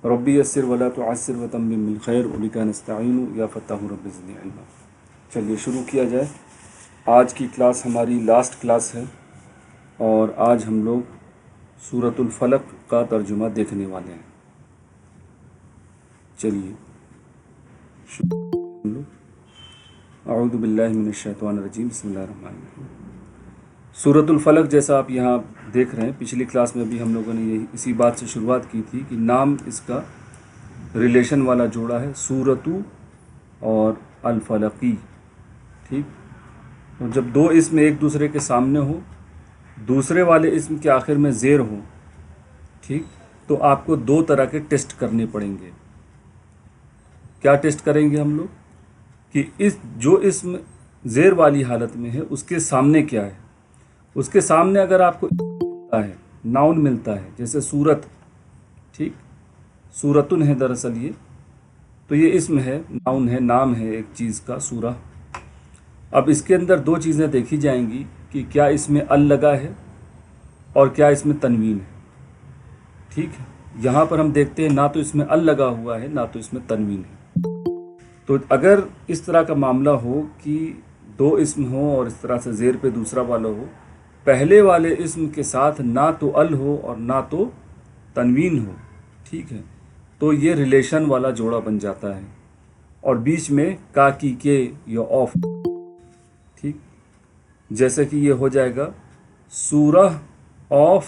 ربی یسر ولا تعسر وتمم بالخیر وبک نستعین یا فتاح رب زدنی علما۔ چلیے شروع کیا جائے۔ آج کی کلاس ہماری لاسٹ کلاس ہے اور آج ہم لوگ سورۃ الفلق کا ترجمہ دیکھنے والے ہیں۔ چلیے ہم لوگ اعوذ باللہ من الشیطان الرجیم، بسم اللہ الرحمن الرحیم۔ سورۃ الفلق جیسا آپ یہاں دیکھ رہے ہیں، پچھلی کلاس میں بھی ہم لوگوں نے اسی بات سے شروعات کی تھی کہ نام اس کا ریلیشن والا جوڑا ہے، سورتو اور الفلقی، ٹھیک۔ اور جب دو اسم ایک دوسرے کے سامنے ہو، دوسرے والے اسم کے آخر میں زیر ہو، ٹھیک، تو آپ کو دو طرح کے ٹیسٹ کرنے پڑیں گے۔ کیا ٹیسٹ کریں گے ہم لوگ؟ کہ جو اسم زیر والی حالت میں ہے اس کے سامنے کیا ہے۔ اس کے سامنے اگر آپ کو ملتا ہے، ناؤن ملتا ہے، جیسے سورت، ٹھیک، سورتن ہے دراصل یہ، تو یہ اسم ہے، ناؤن ہے، نام ہے ایک چیز کا، سورہ۔ اب اس کے اندر دو چیزیں دیکھی جائیں گی کہ کیا اس میں ال لگا ہے اور کیا اس میں تنوین ہے، ٹھیک ہے۔ یہاں پر ہم دیکھتے ہیں نہ تو اس میں ال لگا ہوا ہے نہ تو اس میں تنوین ہے۔ تو اگر اس طرح کا معاملہ ہو کہ دو اسم ہوں اور اس طرح سے زیر پہ دوسرا والا ہو، پہلے والے اسم کے ساتھ نہ تو ال ہو اور نہ تو تنوین ہو، ٹھیک ہے، تو یہ ریلیشن والا جوڑا بن جاتا ہے، اور بیچ میں کا کی کے یا آف، ٹھیک، جیسے کہ یہ ہو جائے گا سورہ آف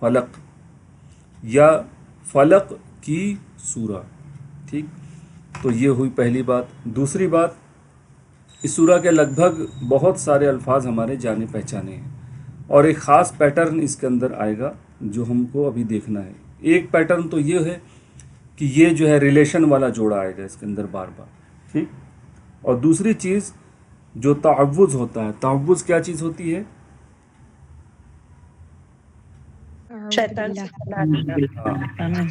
فلق یا فلق کی سورہ، ٹھیک۔ تو یہ ہوئی پہلی بات۔ دوسری بات، اس سورہ کے لگ بھگ بہت سارے الفاظ ہمارے جانے پہچانے ہیں، اور ایک خاص پیٹرن اس کے اندر آئے گا جو ہم کو ابھی دیکھنا ہے۔ ایک پیٹرن تو یہ ہے کہ یہ جو ہے ریلیشن والا جوڑا آئے گا اس کے اندر بار بار، ٹھیک۔ اور دوسری چیز جو تعوض ہوتا ہے، تعوض کیا چیز ہوتی ہے؟ شیطان سے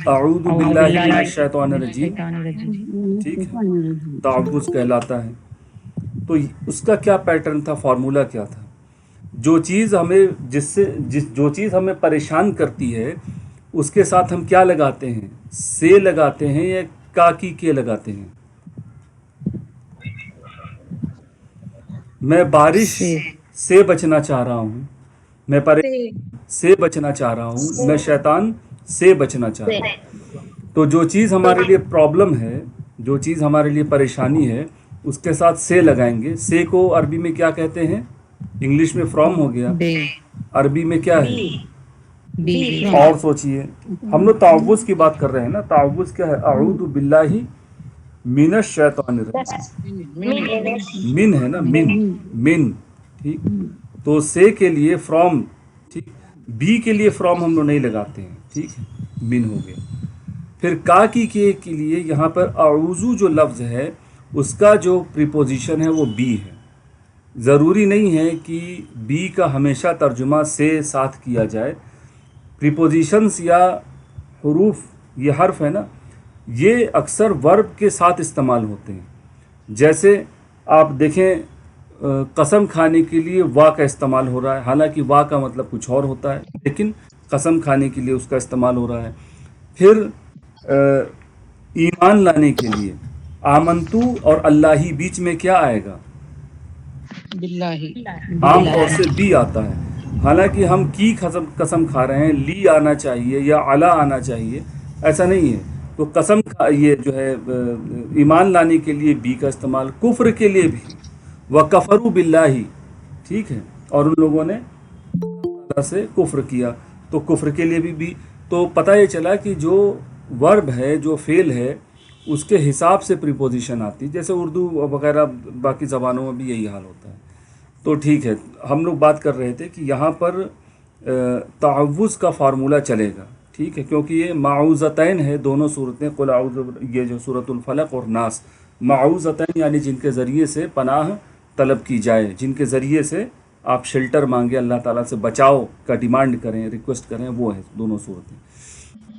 اعوذ باللہ من الشیطان الرجیم، ٹھیک ہے، تعوض کہلاتا ہے۔ تو اس کا کیا پیٹرن تھا، فارمولا کیا تھا؟ جو چیز ہمیں پریشان کرتی ہے اس کے ساتھ ہم کیا لگاتے ہیں؟ سے لگاتے ہیں یا کاکی کے لگاتے ہیں؟ میں بارش سے بچنا چاہ رہا ہوں، میں سے بچنا چاہ رہا ہوں، میں شیطان سے بچنا چاہ رہا ہوں۔ تو جو چیز ہمارے لیے پرابلم ہے، جو چیز ہمارے لیے پریشانی ہے، اس کے ساتھ سے لگائیں گے۔ سے کو عربی میں کیا کہتے ہیں؟ انگلش میں فرام ہو گیا، عربی میں کیا ہے؟ اور سوچئے، ہم لوگ تعوض کی بات کر رہے ہیں نا۔ تعوض کیا ہے؟ اعوذ باللہ من الشیطان الرجیم، من ہے نا، من، ٹھیک۔ تو سے کے لیے فرام، ٹھیک، بی کے لیے فرام ہم لوگ نہیں لگاتے ہیں، ٹھیک ہے، من ہو گیا۔ پھر کا کی کے لیے یہاں پر اعوذ جو لفظ ہے اس کا جو پریپوزیشن ہے وہ بی ہے۔ ضروری نہیں ہے کہ بی کا ہمیشہ ترجمہ سے ساتھ کیا جائے۔ پریپوزیشنز یا حروف، یہ حرف ہے نا، یہ اکثر ورب کے ساتھ استعمال ہوتے ہیں۔ جیسے آپ دیکھیں قسم کھانے کے لیے وا کا استعمال ہو رہا ہے، حالانکہ وا کا مطلب کچھ اور ہوتا ہے، لیکن قسم کھانے کے لیے اس کا استعمال ہو رہا ہے۔ پھر ایمان لانے کے لیے آمنتو اور اللہ ہی، بیچ میں کیا آئے گا؟ عام طور سے بی آتا ہے، حالانکہ ہم کی قسم کھا رہے ہیں، لی آنا چاہیے یا علا آنا چاہیے، ایسا نہیں ہے۔ تو قسم یہ جو ہے ایمان لانے کے لیے بی کا استعمال، کفر کے لیے بھی وَكَفَرُوا بِاللَّهِ، ٹھیک ہے، اور ان لوگوں نے اللہ سے کفر کیا، تو کفر کے لیے بھی۔ تو پتہ یہ چلا کہ جو ورب ہے، جو فعل ہے، اس کے حساب سے پریپوزیشن آتی، جیسے اردو وغیرہ باقی زبانوں میں بھی یہی حال ہوتا ہے۔ تو ٹھیک ہے، ہم لوگ بات کر رہے تھے کہ یہاں پر تعوض کا فارمولہ چلے گا، ٹھیک ہے، کیونکہ یہ معوذتین ہے، دونوں صورتیں، قل اعوذ، یہ جو سورۃ الفلق اور ناس، معوذتین یعنی جن کے ذریعے سے پناہ طلب کی جائے، جن کے ذریعے سے آپ شیلٹر مانگے، اللہ تعالیٰ سے بچاؤ کا ڈیمانڈ کریں، ریکویسٹ کریں، وہ ہے دونوں صورتیں۔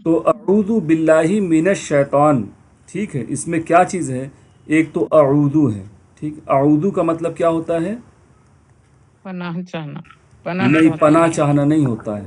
تو اعوذ باللہ من الشیطان، ٹھیک ہے، اس میں کیا چیز ہے؟ ایک تو اعوذ ہے، ٹھیک۔ اعوذ کا مطلب کیا ہوتا ہے؟ پناہ چاہنا، نہیں، پناہ چاہنا نہیں ہوتا ہے۔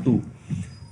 2।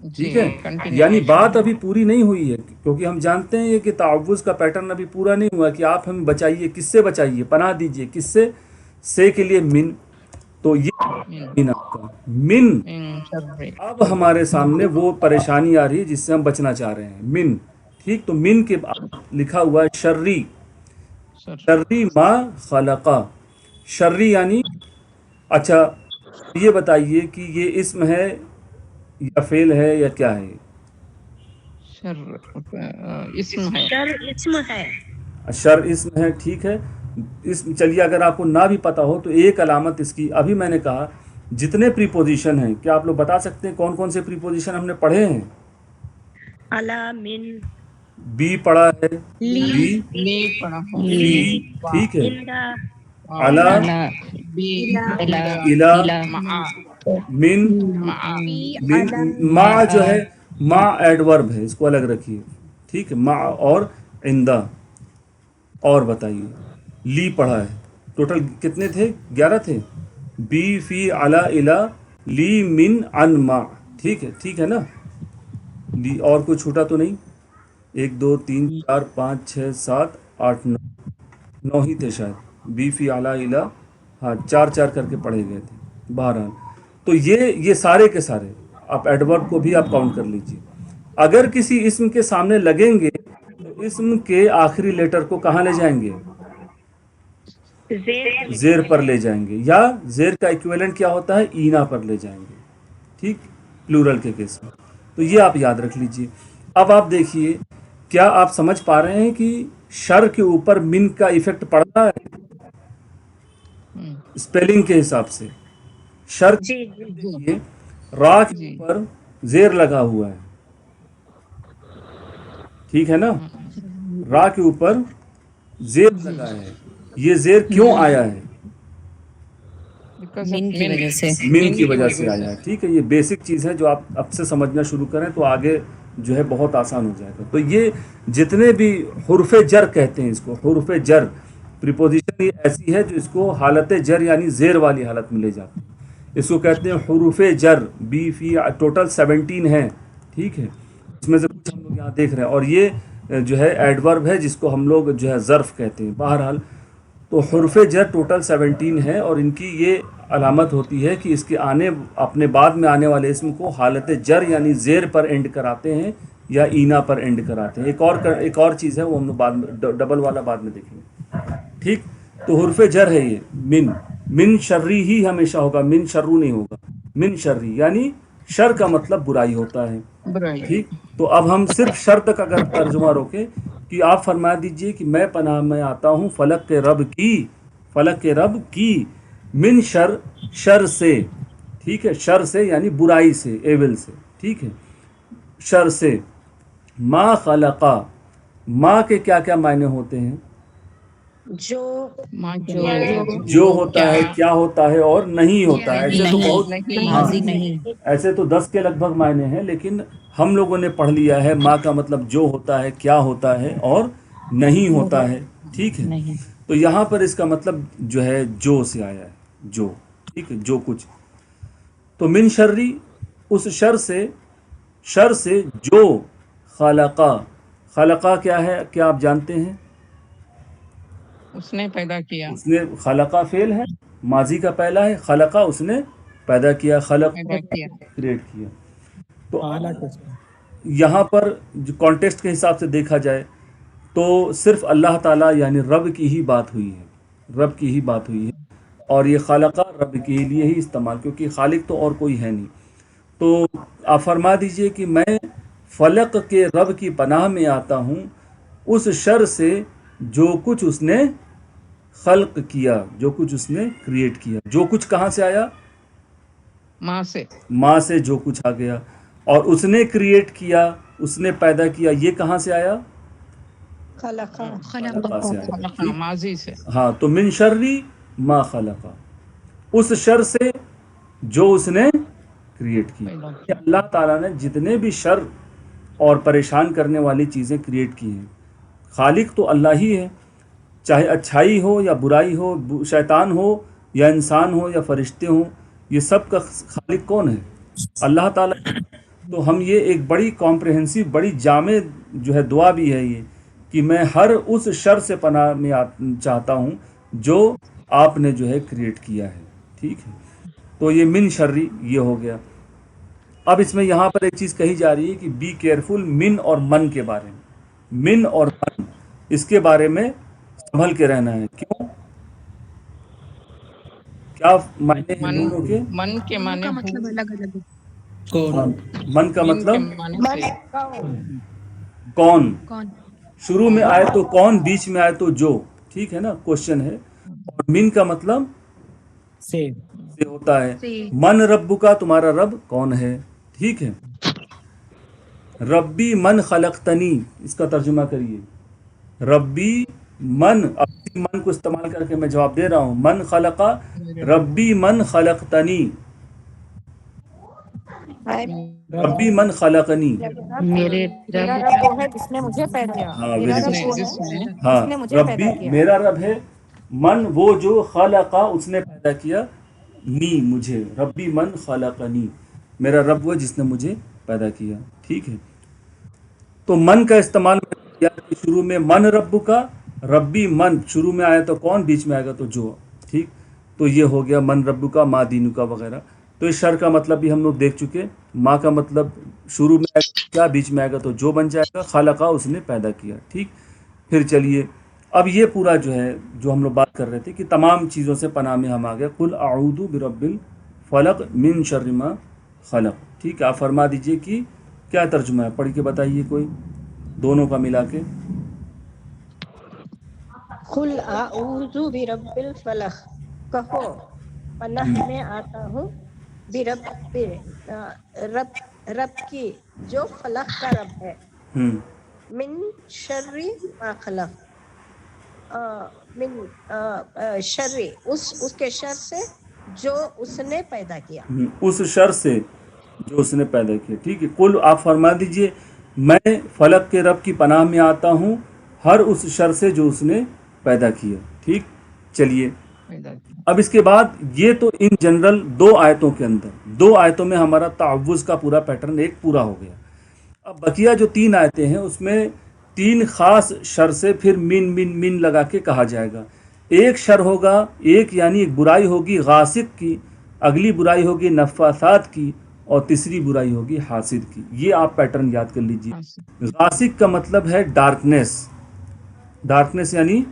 ٹھیک ہے، یعنی continuation. بات ابھی پوری نہیں ہوئی ہے، کیونکہ ہم جانتے ہیں یہ کہ تعوذ کا پیٹرن ابھی پورا نہیں ہوا کہ آپ ہمیں بچائیے، کس سے بچائیے، پناہ دیجیے، کس سے کے لیے من، تو یہ من من آپ کا من، من شر اب ہمارے سامنے وہ پریشانی آ رہی ہے جس سے ہم بچنا چاہ رہے ہیں، من، ٹھیک، تو من کے بعد لکھا ہوا ہے شرری، شر شرری ما خلقا، شرری یعنی، اچھا یہ بتائیے کہ یہ اسم ہے یا فعل ہے یا کیا ہے؟ شر اسم ہے. شر اسم ہے. شر اسم ہے، ٹھیک ہے، اسم، چلیے اگر آپ کو نہ بھی پتا ہو تو ایک علامت اس کی، ابھی میں نے کہا جتنے پریپوزیشن ہیں، کیا آپ لوگ بتا سکتے ہیں کون کون سے پریپوزیشن ہم نے پڑھے ہیں؟ الا من بی پڑھا ہے، لی بی، لی پڑھا ہے. فی، ٹھیک ہے، اندا علا، بی الا الا، مع من، مع فی من، الا ما جو ہے ما ایڈورب ہے، اس کو الگ رکھیے، ٹھیک ہے، ما اور عندہ، اور بتائیے لی پڑھا ہے، ٹوٹل کتنے تھے؟ 11 تھے، بی فی علا الا لی من ان ما، ٹھیک ہے، ٹھیک ہے نا، لی، اور کوئی چھوٹا تو نہیں؟ 1 2 3 4 5 6 7 8 9، 9 ہی تھے شاید، بی فی علا الا، ہاں 4 4 کر کے پڑھے گئے تھے، بہرحال تو یہ سارے کے سارے آپ ایڈورب کو بھی آپ کاؤنٹ کر لیجئے، اگر کسی اسم کے سامنے لگیں گے تو اسم کے آخری لیٹر کو کہاں لے جائیں گے؟ زیر پر زیر پر لے جائیں گے، یا زیر کا ایکویلنٹ کیا ہوتا ہے؟ اینا پر لے جائیں گے، ٹھیک، پلورل کے کیس میں، تو یہ آپ یاد رکھ لیجئے۔ اب آپ دیکھیے، کیا آپ سمجھ پا رہے ہیں کہ شر کے اوپر من کا ایفیکٹ پڑ رہا ہے اسپیلنگ کے حساب سے؟ شر جی جی دیکھیے، را کے جی اوپر زیر لگا ہوا ہے، ٹھیک ہے نا، را کے اوپر زیر لگا ہے، یہ زیر کیوں آیا ہے؟ because of من کی وجہ سے من کی وجہ سے آیا ہے، ٹھیک ہے، یہ بیسک چیز ہے جو آپ اب سے سمجھنا شروع کریں تو آگے جو ہے بہت آسان ہو جائے گا۔ تو یہ جتنے بھی حرف جر کہتے ہیں، اس کو حرف جر، پریپوزیشن یہ ایسی ہے جو اس کو حالت جر یعنی زیر والی حالت میں لے جاتی ہے، اس کو کہتے ہیں حروف جر، بی فی، ٹوٹل 17 ہیں، ٹھیک ہے، اس میں سے کچھ ہم لوگ یہاں دیکھ رہے ہیں، اور یہ جو ہے ایڈورب ہے جس کو ہم لوگ جو ہے ظرف کہتے ہیں، بہرحال تو حرف جر ٹوٹل 17 ہے، اور ان کی یہ علامت ہوتی ہے کہ اس کے اپنے بعد میں آنے والے اسم کو حالت جر یعنی زیر پر اینڈ کراتے ہیں یا اینا پر اینڈ کراتے ہیں۔ ایک اور چیز ہے، وہ ہم لوگ بعد میں ڈبل والا بعد میں دیکھیں گے، ٹھیک، تو حرف جر ہے یہ، من شرری ہی ہمیشہ ہوگا، من شرو نہیں ہوگا، من شرری یعنی شر کا مطلب برائی ہوتا ہے، برائی. ٹھیک، تو اب ہم صرف شر تک اگر ترجمہ روکیں کہ آپ فرما دیجئے کہ میں پناہ میں آتا ہوں فلک کے رب کی من شر سے، ٹھیک ہے، شر سے یعنی برائی سے، ایول سے، ٹھیک ہے، شر سے، ما خلقا، ما کے کیا کیا معنی ہوتے ہیں؟ جو ماں کے جو معنی جو ہوتا ہے، کیا ہوتا ہے، اور نہیں ہوتا ہے، ایسے تو نہیں، بہت، نہیں، ہاں، ماضی نہیں، ایسے تو 10 کے لگ بھگ معنی ہیں، لیکن ہم لوگوں نے پڑھ لیا ہے ماں کا مطلب جو ہوتا ہے، کیا ہوتا ہے، اور نہیں ہوتا ہے، ٹھیک ہے، نہیں، تو یہاں پر اس کا مطلب جو ہے جو سے آیا ہے، جو، ٹھیک ہے، جو کچھ، تو من شرری، اس شر سے جو خلقا کیا ہے، کیا آپ جانتے ہیں؟ اس نے پیدا کیا، اس نے، خلقہ فعل ہے، ماضی کا پہلا ہے، خلقہ اس نے پیدا کیا، خلق پیدا کیا. کریٹ کیا، تو یہاں پر جو کانٹیکسٹ کے حساب سے دیکھا جائے تو صرف اللہ تعالیٰ یعنی رب کی ہی بات ہوئی ہے، اور یہ خالقہ رب کے لیے ہی استعمال، کیونکہ خالق تو اور کوئی ہے نہیں، تو آپ فرما دیجئے کہ میں فلق کے رب کی پناہ میں آتا ہوں اس شر سے جو کچھ اس نے خلق کیا، جو کچھ اس نے کریٹ کیا، جو کچھ کہاں سے آیا؟ ماں سے جو کچھ آ گیا، اور اس نے کریٹ کیا، اس نے پیدا کیا، یہ کہاں سے آیا؟ خلقہ خلقہ سے آیا، خلق ٹھیک، ماضی سے. ہاں، تو من شرری ما خلقہ، اس شر سے جو اس نے کریٹ کی، پیدا کیا. اللہ تعالیٰ نے جتنے بھی شر اور پریشان کرنے والی چیزیں کریٹ کی ہیں، خالق تو اللہ ہی ہے، چاہے اچھائی ہو یا برائی ہو، شیطان ہو یا انسان ہو یا فرشتے ہوں، یہ سب کا خالق کون ہے؟ اللہ تعالیٰ، تو ہم یہ ایک بڑی کمپریہنسو بڑی جامع جو ہے دعا بھی ہے یہ کہ میں ہر اس شر سے پناہ میں چاہتا ہوں جو آپ نے جو ہے کریٹ کیا ہے. ٹھیک ہے، تو یہ من شرری یہ ہو گیا. اب اس میں یہاں پر ایک چیز کہی جا رہی ہے کہ بی کیئرفل من اور من کے بارے میں. من اور من اس کے بارے میں سنبھل کے رہنا ہے. کیوں؟ کیا معنی ہیں من دونوں کے؟ من کے معنی کا ہو، مطلب الگ الگ ہے. ہاں، من کا من کے مطلب معنی من سے کون. کون؟ شروع میں آئے تو کون، بیچ میں آئے تو جو. ٹھیک ہے نا، کوشچن ہے. اور من کا مطلب سے سے ہوتا ہے. سی. من رب کا تمہارا رب کون ہے. ٹھیک ہے. ربی من خلقتنی اس کا ترجمہ کریے. ربی من، اپنی من کو استعمال کر کے میں جواب دے رہا ہوں. من خلقا، ربی من خلقتنی، ربی من خلقنی. میرے میرا رب رب وہ ہے جس نے مجھے پیدا کیا. ہاں میرا ویری رب گڈ. وہ ہے جس نے ہاں، جس نے مجھے ربی پیدا کیا. میرا رب ہے. من وہ جو خلقا اس نے پیدا کیا، نی مجھے. ربی من خلقنی، میرا رب وہ جس نے مجھے پیدا کیا. ٹھیک ہے. تو من کا استعمال کیا کہ شروع میں من رب کا، ربی من شروع میں آیا تو کون، بیچ میں آئے گا تو جو. ٹھیک، تو یہ ہو گیا من رب کا، ما دین کا وغیرہ. تو اس شر کا مطلب بھی ہم لوگ دیکھ چکے. ماں کا مطلب شروع میں آئے گا تو کیا، بیچ میں آئے گا تو جو بن جائے گا. خالقہ اس نے پیدا کیا. ٹھیک. پھر چلیے اب یہ پورا جو ہے جو ہم لوگ بات کر رہے تھے کہ تمام چیزوں سے پناہ میں ہم آ گئے. قل اعوذ برب الفلق من شر ما خلق. ٹھیک ہے، آپ فرما دیجئے کہ کیا ترجمہ ہے، پڑھ کے بتائیے کوئی دونوں کا ملا کے. قل اعوذ برب الفلق، کہو پناہ میں آتا ہوں برب رب رب کی جو فلق کا رب ہے. ہوں من شر ما خلق، من شر اس کے شر سے جو اس نے پیدا کیا. اس شر سے جو اس نے پیدا کیا. ٹھیک ہے. قل آپ فرما دیجئے میں فلق کے رب کی پناہ میں آتا ہوں ہر اس شر سے جو اس نے پیدا کیا. ٹھیک. چلیے پیدا کیا. اب اس کے بعد یہ تو ان جنرل دو آیتوں کے اندر، دو آیتوں میں ہمارا تعوذ کا پورا پیٹرن ایک پورا ہو گیا. اب بقیہ جو تین آیتیں ہیں اس میں تین خاص شر سے پھر من من من لگا کے کہا جائے گا. ایک شر ہوگا، ایک یعنی ایک برائی ہوگی غاسق کی، اگلی برائی ہوگی نفاثات کی، اور تیسری برائی ہوگی حاسد کی. یہ آپ پیٹرن یاد کر لیجیے. غاسق کا مطلب ہے ڈارکنیس. ڈارکنیس یعنی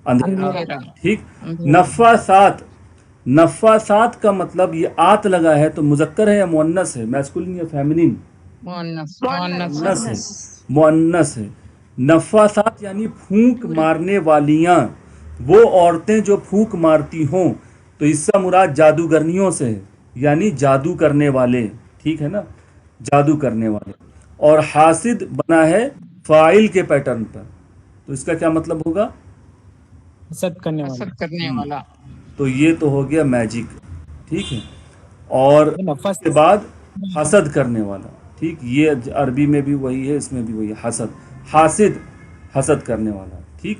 اندھیرا. اندھیرا. ٹھیک. نفاثات، نفاثات کا مطلب یہ آت لگا ہے تو مذکر ہے یا مؤنث ہے، میسکولین یا فیمینین؟ مؤنث. مؤنث ہے. مؤنث ہے. نفاثات یعنی پھونک مارنے والیاں، وہ عورتیں جو پھونک مارتی ہوں. تو اس سے مراد جادوگرنیوں سے ہے، یعنی جادو کرنے والے. ٹھیک ہے نا، جادو کرنے والے. اور حاسد بنا ہے فاعل کے پیٹرن پر، تو اس کا کیا مطلب ہوگا؟ حسد کرنے والا. حسد کرنے والا. تو یہ تو ہو گیا میجک. ٹھیک ہے. اور نفس اس کے بعد حسد کرنے والا. ٹھیک، یہ عربی میں بھی وہی ہے، اس میں بھی وہی ہے. حسد، حاسد، حسد کرنے والا. ٹھیک.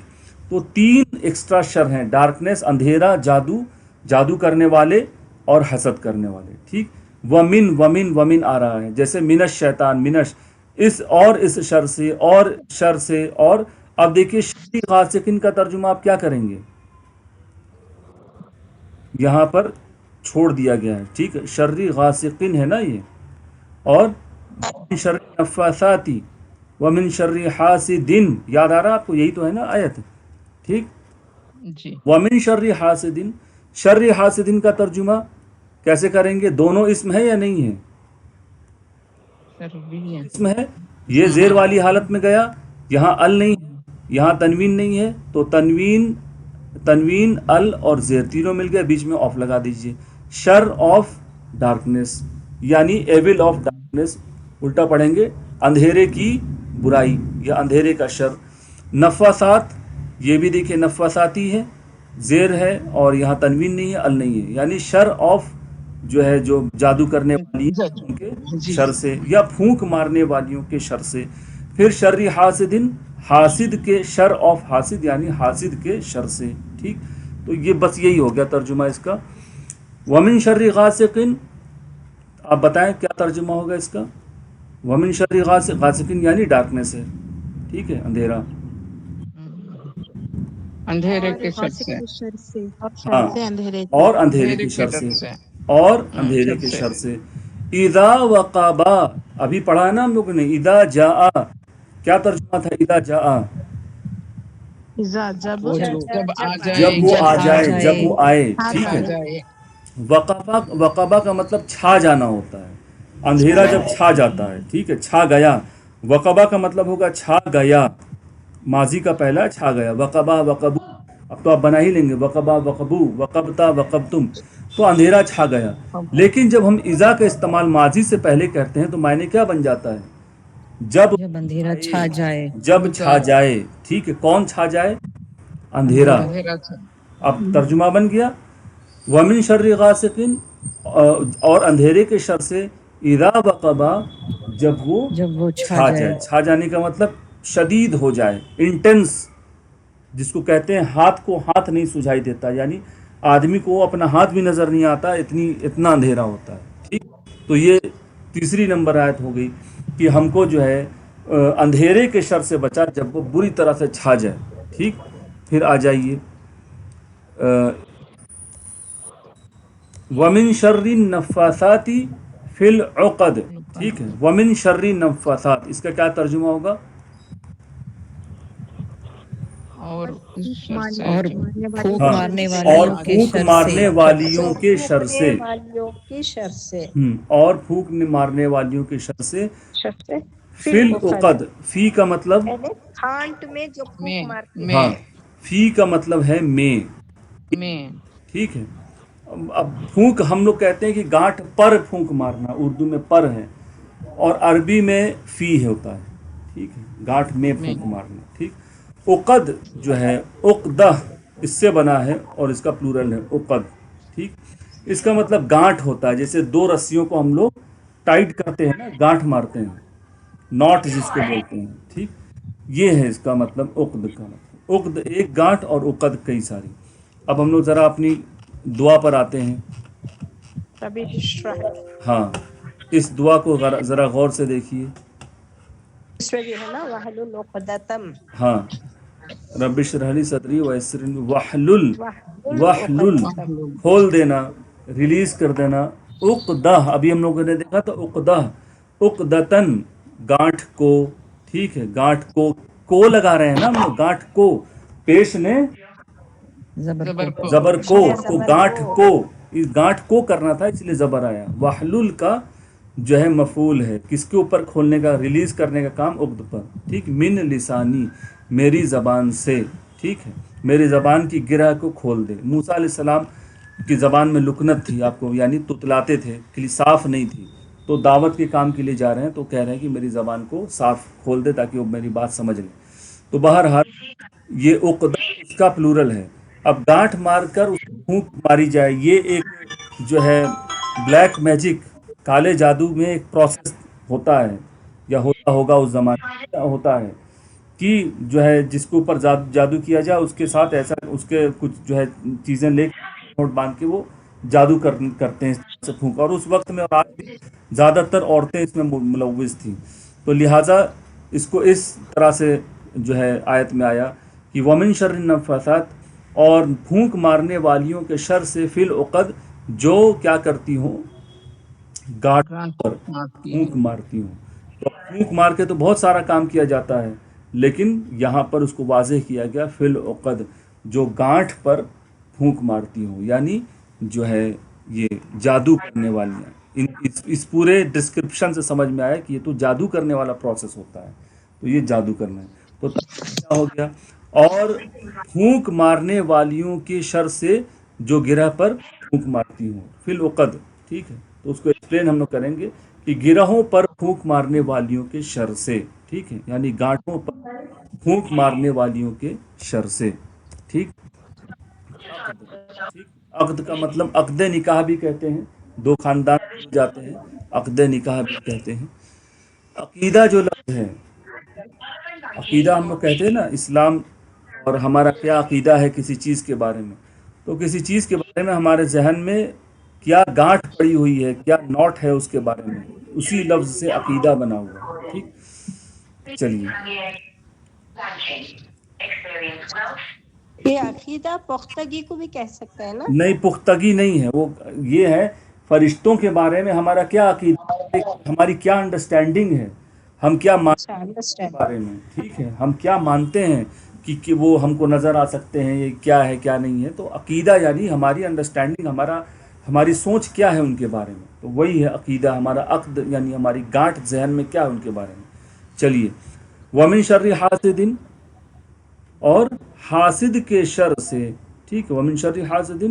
تو تین ایکسٹرا شر ہیں، ڈارکنیس اندھیرا، جادو، جادو کرنے والے، اور حسد کرنے والے. ٹھیک. ومن ومن ومن آ رہا ہے جیسے منش شیطان، منش اس اور اس شر سے اور شر سے. اور اب دیکھیے شر غاسقین کا ترجمہ آپ کیا کریں گے، یہاں پر چھوڑ دیا گیا ہے. ٹھیک ہے، شر غاسقین ہے نا یہ. اور من شر نفاثاتی ومن شر حاسد، یاد آ رہا آپ کو، یہی تو ہے نا آیت. ٹھیک. جی. ومن شر حاسد، شر حاسدین کا ترجمہ کیسے کریں گے؟ دونوں اسم ہے یا نہیں ہے؟ سر بھی ہے. اسم ہے. یہ زیر والی حالت میں گیا، یہاں ال نہیں ہے، یہاں تنوین نہیں ہے، تو تنوین تنوین ال اور زیر تینوں مل گئے، بیچ میں آف لگا دیجئے. شر آف ڈارکنیس یعنی ایول آف ڈارکنیس، الٹا پڑھیں گے اندھیرے کی برائی یا اندھیرے کا شر. نفاثات، یہ بھی دیکھیں نفاثاتی ہے، زیر ہے اور یہاں تنوین نہیں ہے، ال نہیں ہے، یعنی شر آف جو ہے جو جادو کرنے والی ہیں ان کے شر سے یا پھونک مارنے والیوں کے شر سے. پھر شر حاسدن، حاسد کے شر آف حاسد یعنی حاسد کے شر سے. ٹھیک. تو یہ بس یہی ہو گیا ترجمہ اس کا. ومن شر غاسق، آپ بتائیں کیا ترجمہ ہوگا اس کا؟ ومن شر غاسقین یعنی ڈارکنیس ہے، ٹھیک ہے، اندھیرا. اندھیرے اور کے شر سے، غاسق کی شر سے، اور ہاں، شر سے، اندھیرے اور سے، اندھیرے کی اندھیرے کے شر ڈر سے، سے، اور اندھیرے کے شر سے. اذا وقبا، ابھی پڑھا ہے نا ہم لوگوں نے، اذا جاء، کیا ترجمہ تھا اذا جاء؟ اذا جب وہ جب جب آ جب جائے جب وہ آئے، جب آ آ جائے، جائے، جب وہ آئے، آ ٹھیک آ ہے. جائے، جائے. وقبا، وقبا کا مطلب چھا جانا ہوتا ہے، اندھیرا جب چھا جاتا ہے، ٹھیک ہے، چھا گیا. وقبا کا مطلب ہوگا چھا گیا، ماضی کا پہلا چھا گیا. وقبا وقبو، اب تو آپ بنا ہی لیں گے، وقبا وقبو، وقبتا وقبتم، تو اندھیرا چھا گیا. لیکن جب ہم اذا کا استعمال ماضی سے پہلے کرتے ہیں تو معنی کیا بن جاتا ہے؟ جب جب اندھیرا آئے، چھا جائے. جب ہو چھا جائے جائے، ٹھیک ہے. کون چھا جائے؟ اندھیرا. اندھیرا. اندھیرا سے. اب ترجمہ بن گیا، ومن شر غاسقین، اور اندھیرے کے شر سے، اذا وقبا، جب وہ جب وہ چھا چھا جائے. جائے. چھا جانے کا مطلب شدید ہو جائے، انٹینس، جس کو کہتے ہیں ہاتھ کو ہاتھ نہیں سجھائی دیتا، یعنی آدمی کو اپنا ہاتھ بھی نظر نہیں آتا، اتنا اندھیرا ہوتا ہے. ٹھیک، تو یہ تیسری نمبر آیت ہو گئی کہ ہم کو جو ہے اندھیرے کے شر سے بچا جب وہ بری طرح سے چھا جائے. ٹھیک، پھر آ جائیے ومن شر النفاثات فی العقد. ٹھیک ہے، ومن شر النفاثات، اس کا کیا ترجمہ ہوگا؟ اور اس شر سے اور جو مارنے والے پھونک ہاں، کی شر مارنے سے، اور والیوں کے پھونک شر سے. مارنے والیوں جو کے شر پھونکنے سے. والیوں کی شر سے، اور پھونک مارنے والیوں کے شر سے. شر سے، فی فی العقد، العقد، فی کا مطلب، یعنی کھانٹ میں جو میں پھونک مارتے میں ہاں، فی کا مطلب ہے میں. میں ٹھیک ہے. اب پھونک ہم لوگ کہتے ہیں کہ گانٹھ پر پھونک مارنا، اردو میں پر ہے اور عربی میں فی ہوتا ہے. ٹھیک ہے، گانٹھ میں پھونک مارنا. ٹھیک، عقد جو ہے عقدہ، اس سے بنا ہے اور اس کا پلورل ہے عقد. ٹھیک، اس کا مطلب گانٹھ ہوتا ہے، جیسے دو رسیوں کو ہم لوگ ٹائٹ کرتے ہیں نا، گانٹھ مارتے ہیں، ناٹ جس کو بولتے ہیں. ٹھیک، یہ ہے اس کا مطلب عقد کا مطلب. عقد ایک گانٹھ اور عقد کئی ساری. اب ہم لوگ ذرا اپنی دعا پر آتے ہیں. ربی اشرح، ہاں، اس دعا کو ذرا غور سے دیکھیے. اس میں بھی ہے نا وحلل عقدۃم، ہاں، رب اشرح لی صدری ویسر وحلل، وحلل وحلل، عقدۃم، محلول. کھول دینا، ریلیز کر دینا. عقدہ، ابھی ہم لوگوں نے دیکھا تو عقدہ، عقدتن، گانٹھ کو. ٹھیک ہے، گانٹھ کو لگا رہے ہیں نا ہم لوگ، گانٹھ کو، پیش نے زبر زبر کو. کو. زبر پیش کو، میں تو زبر گانٹھ کو، کو، اس گانٹھ کو کرنا تھا اس لیے زبر آیا. وحلل کا جو ہے مفعول ہے، کس کے اوپر کھولنے کا، ریلیز کرنے کا کام عقد پر. ٹھیک، من لسانی، میری زبان سے. ٹھیک ہے، میری زبان کی گرہ کو کھول دے. موسیٰ علیہ السلام کی زبان میں لکنت تھی، آپ کو یعنی تتلاتے تھے، کلی صاف نہیں تھی. تو دعوت کے کام کے لیے جا رہے ہیں تو کہہ رہے ہیں کہ میری زبان کو صاف کھول دے تاکہ وہ میری بات سمجھ لیں. تو بہرحال یہ عقدہ اس کا پلورل ہے. اب گانٹھ مار کر اس کو پھونک ماری جائے، یہ ایک جو ہے بلیک میجک، کالے جادو میں ایک پروسیس ہوتا ہے یا ہوتا ہوگا اس زمانے میں. کیا ہوتا ہے کہ جو ہے جس کے اوپر جادو کیا جائے اس کے ساتھ ایسا، اس کے کچھ جو ہے چیزیں لے کے نوٹ باندھ کے وہ جادو کرتے ہیں اس طرح سے پھونک. اور اس وقت میں اور آج بھی زیادہ تر عورتیں اس میں ملوث تھیں. تو لہٰذا اس کو اس طرح سے جو ہے آیت میں آیا کہ ومن شر النفاثات، اور پھونک مارنے والیوں کے شر سے، فی العقد، جو کیا کرتی ہوں، گانٹھ گانٹھ پر مارتی پھونک ہیں. مارتی ہوں. تو پھونک مار کے تو بہت سارا کام کیا جاتا ہے، لیکن یہاں پر اس کو واضح کیا گیا فی العقد، جو گانٹھ پر پھونک مارتی ہوں، یعنی جو ہے یہ جادو کرنے والیاں. اس پورے ڈسکرپشن سے سمجھ میں آیا کہ یہ تو جادو کرنے والا پروسیس ہوتا ہے، تو یہ جادو کرنا ہے. تو کیا ہو گیا، اور پھونک مارنے والیوں کے شر سے جو گرہ پر پھونک مارتی ہوں، فی العقد. ٹھیک ہے، تو اس کو ایکسپلین ہم لوگ کریں گے کہ گرہوں پر پھونک مارنے والیوں کے شر سے. ٹھیک ہے، یعنی گانٹوں پر پھونک مارنے والیوں کے شر سے. ٹھیک، عقد. ٹھیک، عقد کا مطلب عقد نکاح بھی کہتے ہیں، دو خاندان مل جاتے ہیں، عقد نکاح بھی کہتے ہیں. عقیدہ جو لفظ ہے، عقیدہ ہم لوگ کہتے ہیں نا، اسلام اور ہمارا کیا عقیدہ ہے کسی چیز کے بارے میں. تو کسی چیز کے بارے میں ہمارے ذہن میں کیا گانٹھ پڑی ہوئی ہے، کیا نوٹ ہے اس کے بارے میں، اسی لفظ سے عقیدہ بنا ہوا ہے. ٹھیک. چلیے. یہ عقیدہ پختگی کو بھی کہہ سکتے ہیں نا؟ نہیں، پختگی نہیں ہے وہ. یہ ہے فرشتوں کے بارے میں ہمارا کیا عقیدہ ہے، ہماری کیا انڈرسٹینڈنگ ہے، ہم کیا اچھا، مانتے ہیں کے انڈرسٹینڈ. بارے میں. ٹھیک ہے، ہم کیا مانتے ہیں کہ وہ ہم کو نظر آ سکتے ہیں، یہ کیا ہے کیا نہیں ہے. تو عقیدہ یعنی ہماری انڈرسٹینڈنگ، ہماری سوچ کیا ہے ان کے بارے میں. تو وہی ہے عقیدہ. ہمارا عقد یعنی ہماری گانٹھ ذہن میں کیا ہے ان کے بارے میں. چلیے. ومن شر حاسد، اور حاسد کے شر سے. ٹھیک ہے. ومن شر حاسد،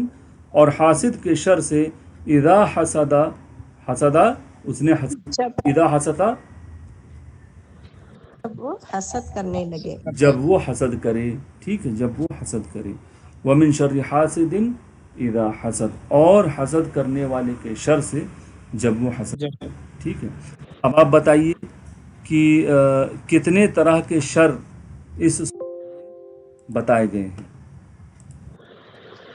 اور حاسد کے شر سے. اذا حسدا، حسدا اس نے جب اذا حسدا وہ حسد کرنے لگے. جب وہ حسد کرے. ٹھیک ہے، جب وہ حسد کرے. ومن شر حاسد اذا حسد، اور حسد کرنے والے کے شر سے جب وہ حسد کرے. ٹھیک ہے. اب آپ بتائیے کہ کتنے طرح کے شر اس بتائے گئے ہیں.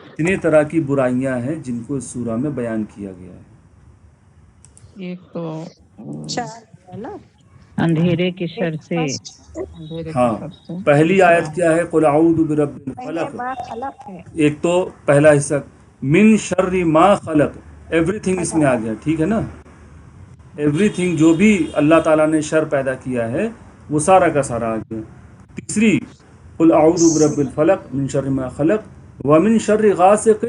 کتنے طرح کی برائیاں ہیں جن کو اس سورہ میں بیان کیا گیا ہے. ایک تو چار ہے نا؟ اندھیرے کے شر سے. فرسٹ اندھیرے کی ہاں، طرف سے، پہلی دوسرا آیت کیا ہے؟ قل اعوذ برب پہلے الفلق. ما خلق ہے. ایک تو پہلا حصہ من شر ما خلق، ایوری تھنگ اس میں آ گیا. ٹھیک ہے نا، ایوری تھنگ جو بھی اللہ تعالیٰ نے شر پیدا کیا ہے وہ سارا کا سارا آ گیا. تیسری قل اعوذ برب الفلق من شر ما خلق ومن شر غاسق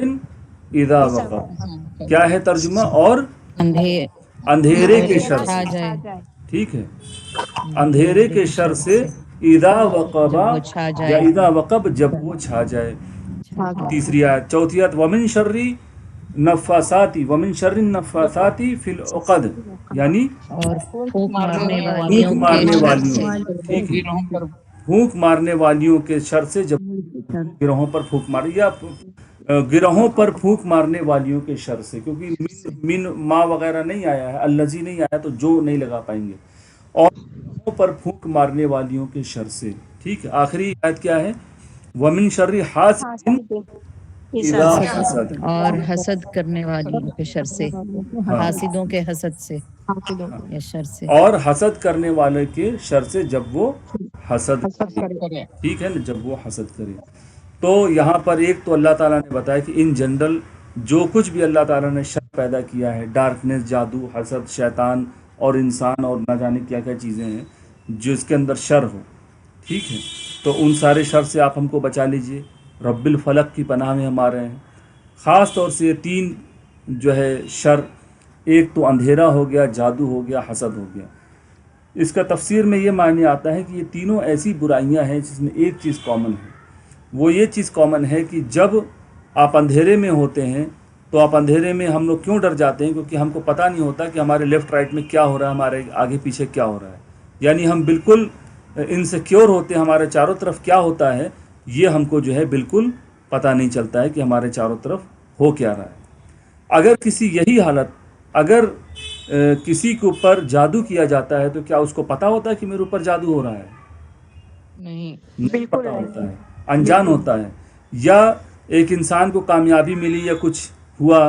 اذا وقب. کیا ہے ترجمہ؟ اور اندھیرے کے شر اندھیرا سے. چھا جائے. ٹھیک ہے، اندھیرے کے شر سے اذا وقبا، یا اذا وقب جب وہ چھا جائے. تیسری آیت. چوتھی آیت ومن شر نفاساتی، ومن شر النفاساتی فی العقد، یعنی اور پھونک مارنے پھونک والیوں مارنے کے والیوں. ٹھیک ہے، گروہوں پر پھونک مارنے والیوں کے شر سے جب گروہوں پر پھونک مارے، یا گروہوں پر پھونک مارنے والیوں کے شر سے. کیونکہ من ما وغیرہ نہیں آیا ہے، الذی نہیں آیا، تو جو نہیں لگا پائیں گے. اور گروہوں پر پھونک مارنے والیوں کے شر سے. ٹھیک ہے. آخری آیت کیا ہے؟ ومن شر حاسد اذا حسد. اور حسد کرنے والیوں کے شر سے، ہاں، حاسدوں کے حسد سے یا شر سے. اور حسد کرنے والے کے شر سے جب وہ حسد کرے. کرے. ٹھیک ہے نا، جب وہ حسد کرے. تو یہاں پر ایک تو اللہ تعالیٰ نے بتایا کہ ان جنرل جو کچھ بھی اللہ تعالیٰ نے شر پیدا کیا ہے، ڈارکنیس، جادو، حسد، شیطان اور انسان اور نہ جانے کیا کیا چیزیں ہیں جو اس کے اندر شر ہو. ٹھیک ہے، تو ان سارے شر سے آپ ہم کو بچا لیجئے. رب الفلق کی پناہ میں ہم آ رہے ہیں. خاص طور سے یہ تین جو ہے شر، ایک تو اندھیرا ہو گیا، جادو ہو گیا، حسد ہو گیا. اس کا تفسیر میں یہ معنی آتا ہے کہ یہ تینوں ایسی برائیاں ہیں جس میں ایک چیز کامن ہے. وہ یہ چیز کامن ہے کہ جب آپ اندھیرے میں ہوتے ہیں تو آپ اندھیرے میں، ہم لوگ کیوں ڈر جاتے ہیں؟ کیونکہ ہم کو پتہ نہیں ہوتا کہ ہمارے لیفٹ رائٹ میں کیا ہو رہا ہے، ہمارے آگے پیچھے کیا ہو رہا ہے. یعنی ہم بالکل انسیکیور ہوتے ہیں، ہمارے چاروں طرف کیا ہوتا ہے یہ ہم کو جو ہے بالکل پتہ نہیں چلتا ہے کہ ہمارے چاروں طرف ہو کیا رہا ہے. اگر کسی یہی حالت، اگر کسی کے اوپر جادو کیا جاتا ہے تو کیا اس کو پتہ ہوتا ہے کہ میرے اوپر جادو ہو رہا ہے؟ نہیں. نہیں پتہ ہوتا ہے، انجان ہوتا ہے. یا ایک انسان کو کامیابی ملی یا کچھ ہوا،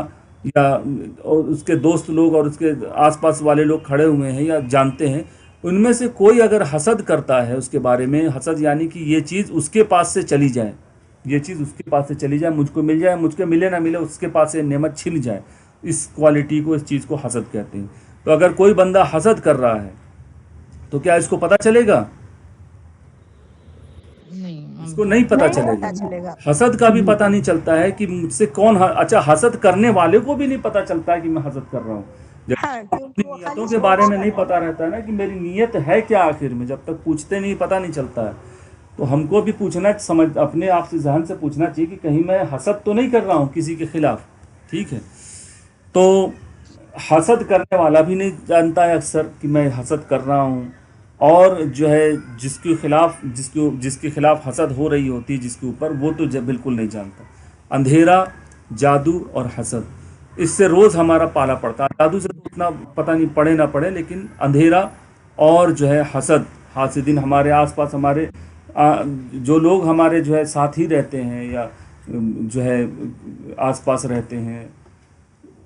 یا اور اس کے دوست لوگ اور اس کے آس پاس والے لوگ کھڑے ہوئے ہیں یا جانتے ہیں، ان میں سے کوئی اگر حسد کرتا ہے اس کے بارے میں، حسد یعنی کہ یہ چیز اس کے پاس سے چلی جائے، یہ چیز اس کے پاس سے چلی جائے، مجھ کو مل جائے، مجھ کو ملے نہ ملے، اس کے پاس سے نعمت چھن جائے، اس کوالٹی کو، اس چیز کو حسد کہتے ہیں. تو اگر کوئی بندہ حسد کر رہا ہے تو کیا اس کو پتہ چلے گا؟ نہیں. اس کو نہیں پتہ نہیں چلے پتا گا. چلے گا. حسد کا بھی پتہ نہیں چلتا ہے کہ مجھ سے کون اچھا، حسد کرنے والے کو بھی نہیں پتہ چلتا ہے کہ میں حسد کر رہا ہوں. جب ہاں، اپنی کیونکہ وہ نیتوں خالی کے بارے میں سوچتا نہیں ہے. پتہ رہتا ہے نا کہ میری نیت ہے کیا آخر میں، جب تک پوچھتے نہیں پتہ نہیں چلتا ہے. تو ہم کو بھی پوچھنا، اپنے آپ سے ذہن سے پوچھنا چاہیے کہ کہیں میں حسد تو نہیں کر رہا ہوں کسی کے خلاف. ٹھیک ہے، تو حسد کرنے والا بھی نہیں جانتا ہے اکثر کہ میں حسد کر رہا ہوں، اور جو ہے جس کے خلاف حسد ہو رہی ہوتی ہے جس کے اوپر، وہ تو بالکل نہیں جانتا. اندھیرا، جادو اور حسد، اس سے روز ہمارا پالا پڑتا ہے. جادو سے تو اتنا پتہ نہیں پڑے نہ پڑے، لیکن اندھیرا اور جو ہے حاسدین ہمارے آس پاس، ہمارے جو لوگ ہمارے جو ہے ساتھ ہی رہتے ہیں یا جو ہے آس پاس رہتے ہیں،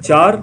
4,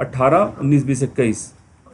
18 19 20 21,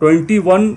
21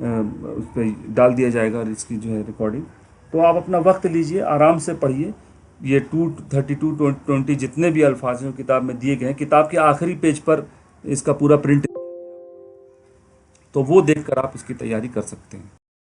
اس پہ ڈال دیا جائے گا اس کی جو ہے ریکارڈنگ. تو آپ اپنا وقت لیجئے, آرام سے پڑھیے. یہ 232 جتنے بھی الفاظ ہیں کتاب میں دیے گئے ہیں, کتاب کے آخری پیج پر اس کا پورا پرنٹ, تو وہ دیکھ کر آپ اس کی تیاری کر سکتے ہیں.